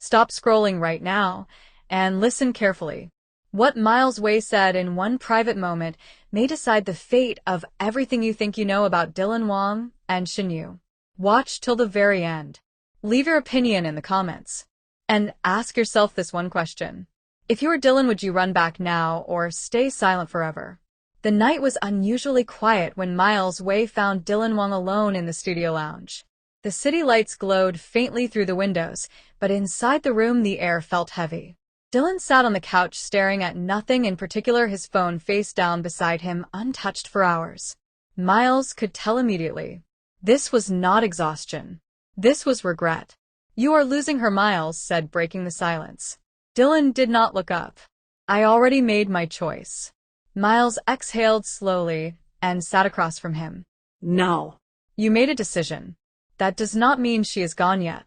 Stop scrolling right now and listen carefully. What Miles Wei said in one private moment may decide the fate of everything you think you know about Dylan Wang and Shinyu. Watch till the very end. Leave your opinion in the comments. And ask yourself this one question. If you were Dylan, would you run back now or stay silent forever? The night was unusually quiet when Miles Wei found Dylan Wang alone in the studio lounge. The city lights glowed faintly through the windows, but inside the room the air felt heavy. Dylan sat on the couch staring at nothing in particular, his phone face down beside him, untouched for hours. Miles could tell immediately. This was not exhaustion. This was regret. You are losing her, Miles said, breaking the silence. Dylan did not look up. I already made my choice. Miles exhaled slowly and sat across from him. No. You made a decision. That does not mean she is gone yet.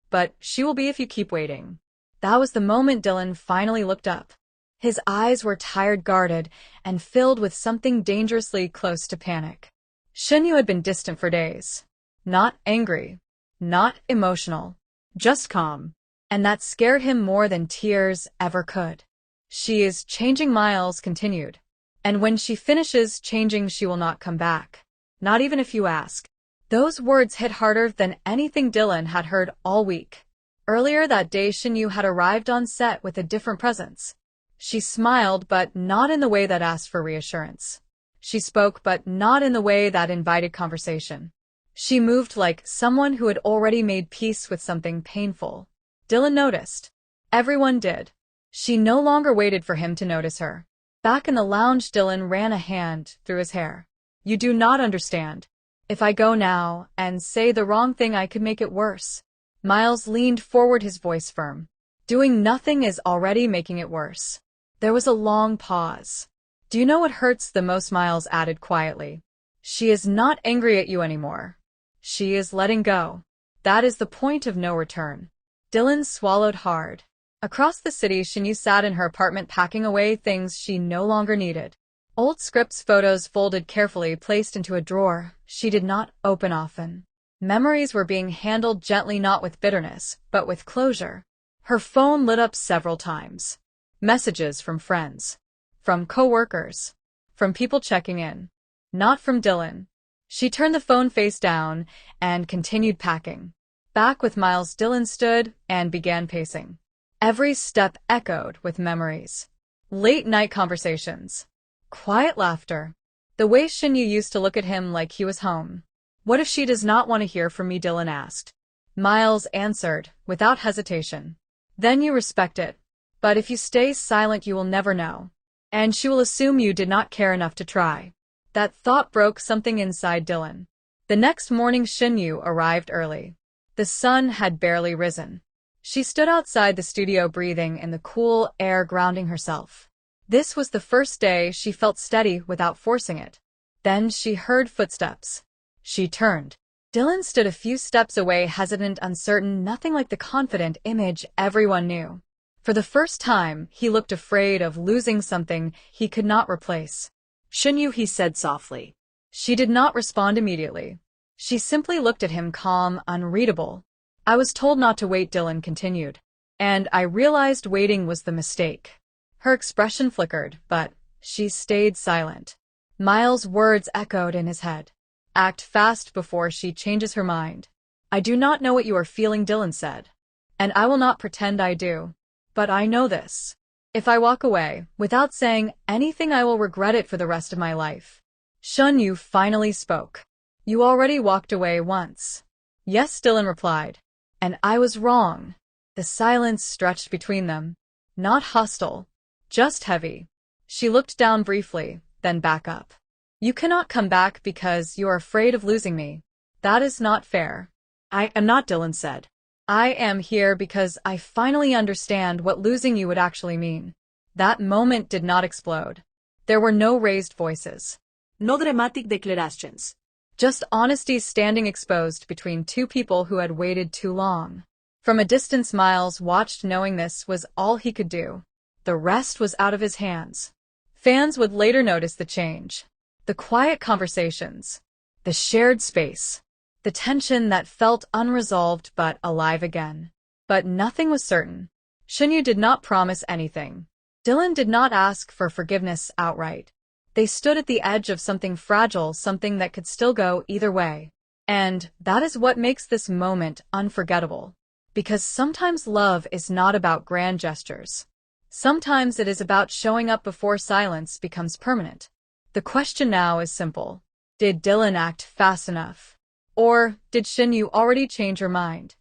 But she will be if you keep waiting. That was the moment Dylan finally looked up. His eyes were tired, guarded, and filled with something dangerously close to panic. Shinyu had been distant for days. Not angry. Not emotional. Just calm. And that scared him more than tears ever could. She is changing, Miles continued. And when she finishes changing, she will not come back. Not even if you ask. Those words hit harder than anything Dylan had heard all week. Earlier that day, Shinyu had arrived on set with a different presence. She smiled, but not in the way that asked for reassurance. She spoke, but not in the way that invited conversation. She moved like someone who had already made peace with something painful. Dylan noticed. Everyone did. She no longer waited for him to notice her. Back in the lounge, Dylan ran a hand through his hair. You do not understand. If I go now and say the wrong thing, I could make it worse. Miles leaned forward, his voice firm. Doing nothing is already making it worse. There was a long pause. Do you know what hurts the most? Miles added quietly. She is not angry at you anymore. She is letting go. That is the point of no return. Dylan swallowed hard. Across the city, Shinyu sat in her apartment packing away things she no longer needed. Old scripts, photos folded carefully, placed into a drawer she did not open often. Memories were being handled gently, not with bitterness, but with closure. Her phone lit up several times. Messages from friends. From coworkers. From people checking in. Not from Dylan. She turned the phone face down and continued packing. Back with Miles, Dylan stood and began pacing. Every step echoed with memories. Late-night conversations. Quiet laughter. The way Shinyu used to look at him like he was home. What if she does not want to hear from me? Dylan asked. Miles answered, without hesitation. Then you respect it. But if you stay silent, you will never know. And she will assume you did not care enough to try. That thought broke something inside Dylan. The next morning, Shinyu arrived early. The sun had barely risen. She stood outside the studio, breathing in the cool air, grounding herself. This was the first day she felt steady without forcing it. Then she heard footsteps. She turned. Dylan stood a few steps away, hesitant, uncertain, nothing like the confident image everyone knew. For the first time, he looked afraid of losing something he could not replace. Shinyu, he said softly. She did not respond immediately. She simply looked at him, calm, unreadable. I was told not to wait, Dylan continued. And I realized waiting was the mistake. Her expression flickered, but she stayed silent. Miles' words echoed in his head. Act fast before she changes her mind. I do not know what you are feeling, Dylan said. And I will not pretend I do. But I know this. If I walk away, without saying anything, I will regret it for the rest of my life. Shen Yue finally spoke. You already walked away once. Yes, Dylan replied. And I was wrong. The silence stretched between them. Not hostile. Just heavy. She looked down briefly, then back up. You cannot come back because you are afraid of losing me. That is not fair. I am not, Dylan said. I am here because I finally understand what losing you would actually mean. That moment did not explode. There were no raised voices. No dramatic declarations. Just honesty standing exposed between two people who had waited too long. From a distance, Miles watched, knowing this was all he could do. The rest was out of his hands. Fans would later notice the change. The quiet conversations. The shared space. The tension that felt unresolved but alive again. But nothing was certain. Shinyu did not promise anything. Dylan did not ask for forgiveness outright. They stood at the edge of something fragile, something that could still go either way. And that is what makes this moment unforgettable. Because sometimes love is not about grand gestures. Sometimes it is about showing up before silence becomes permanent. The question now is simple. Did Dylan act fast enough? Or did Shinyu already change her mind?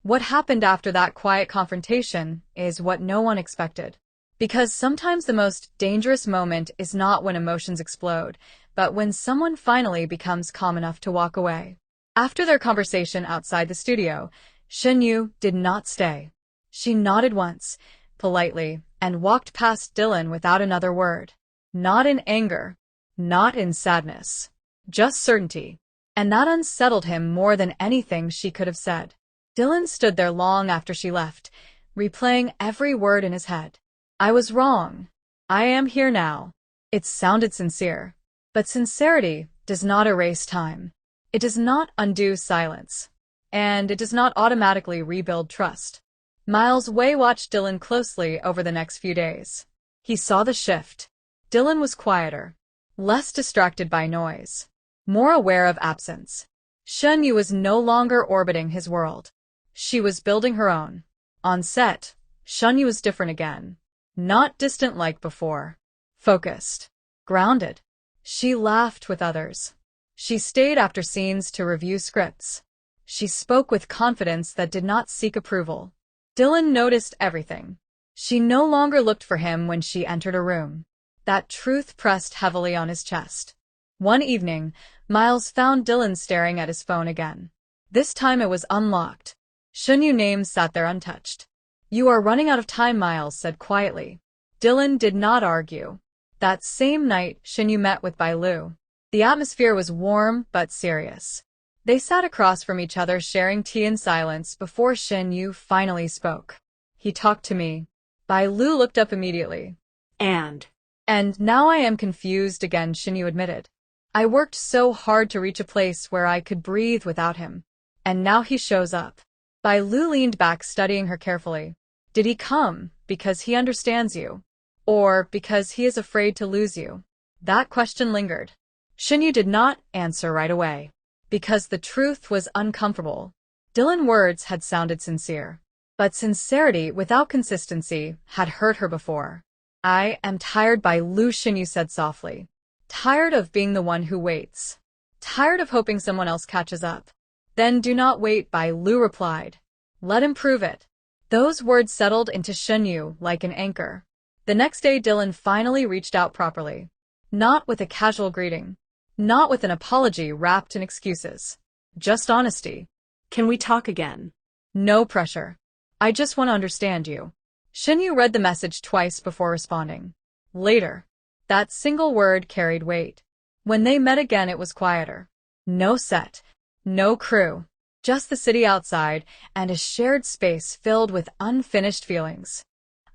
What happened after that quiet confrontation is what no one expected. Because sometimes the most dangerous moment is not when emotions explode, but when someone finally becomes calm enough to walk away. After their conversation outside the studio, Shen Yue did not stay. She nodded once, politely, and walked past Dylan without another word. Not in anger, not in sadness, just certainty. And that unsettled him more than anything she could have said. Dylan stood there long after she left, replaying every word in his head. I was wrong. I am here now. It sounded sincere. But sincerity does not erase time. It does not undo silence. And it does not automatically rebuild trust. Miles Wei watched Dylan closely over the next few days. He saw the shift. Dylan was quieter, less distracted by noise, more aware of absence. Shen Yue was no longer orbiting his world. She was building her own. On set, Shen Yue was different again. Not distant like before. Focused. Grounded. She laughed with others. She stayed after scenes to review scripts. She spoke with confidence that did not seek approval. Dylan noticed everything. She no longer looked for him when she entered a room. That truth pressed heavily on his chest. One evening, Miles found Dylan staring at his phone again. This time it was unlocked. Shinyu name sat there untouched. You are running out of time, Miles said quietly. Dylan did not argue. That same night, Shinyu met with Bai Lu. The atmosphere was warm but serious. They sat across from each other sharing tea in silence before Shen Yue finally spoke. He talked to me. Bai Lu looked up immediately. And now I am confused again, Shen Yue admitted. I worked so hard to reach a place where I could breathe without him. And now he shows up. Bai Lu leaned back, studying her carefully. Did he come because he understands you? Or because he is afraid to lose you? That question lingered. Shinyu did not answer right away. Because the truth was uncomfortable. Dylan's words had sounded sincere. But sincerity without consistency had hurt her before. I am tired, Bai Lu, Shinyu said softly. Tired of being the one who waits. Tired of hoping someone else catches up. Then do not wait, Bai Lu replied. Let him prove it. Those words settled into Shen Yue like an anchor. The next day Dylan finally reached out properly. Not with a casual greeting. Not with an apology wrapped in excuses. Just honesty. Can we talk again? No pressure. I just want to understand you. Shen Yue read the message twice before responding. Later. That single word carried weight. When they met again it was quieter. No set. No crew. Just the city outside and a shared space filled with unfinished feelings.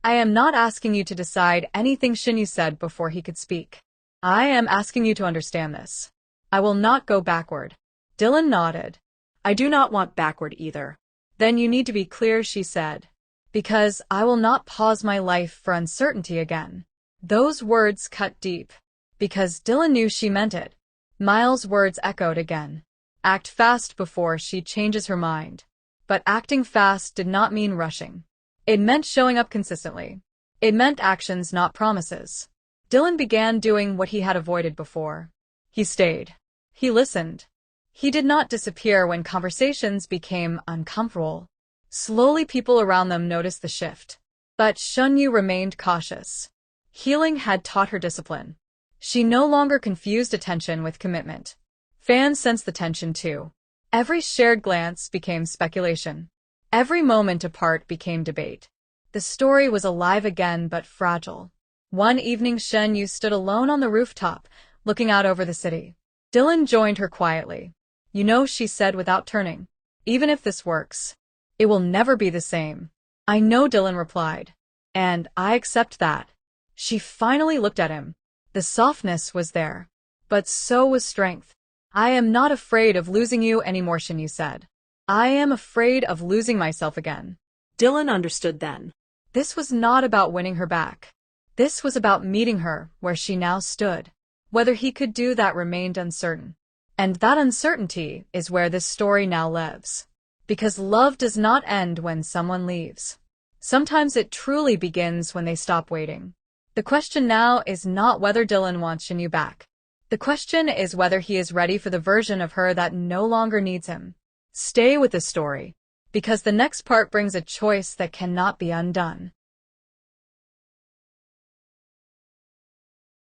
I am not asking you to decide anything, Shinyu said before he could speak. I am asking you to understand this. I will not go backward. Dylan nodded. I do not want backward either. Then you need to be clear, she said. Because I will not pause my life for uncertainty again. Those words cut deep. Because Dylan knew she meant it. Miles' words echoed again. Act fast before she changes her mind. But acting fast did not mean rushing. It meant showing up consistently. It meant actions, not promises. Dylan began doing what he had avoided before. He stayed. He listened. He did not disappear when conversations became uncomfortable. Slowly people around them noticed the shift. But Shen Yue remained cautious. Healing had taught her discipline. She no longer confused attention with commitment. Fans sensed the tension too. Every shared glance became speculation. Every moment apart became debate. The story was alive again but fragile. One evening Shen Yue stood alone on the rooftop, looking out over the city. Dylan joined her quietly. You know, she said without turning. Even if this works, it will never be the same. I know, Dylan replied. And I accept that. She finally looked at him. The softness was there. But so was strength. I am not afraid of losing you anymore, Shinyu said. I am afraid of losing myself again. Dylan understood then. This was not about winning her back. This was about meeting her where she now stood. Whether he could do that remained uncertain. And that uncertainty is where this story now lives. Because love does not end when someone leaves. Sometimes it truly begins when they stop waiting. The question now is not whether Dylan wants Shinyu back. The question is whether he is ready for the version of her that no longer needs him. Stay with the story, because the next part brings a choice that cannot be undone.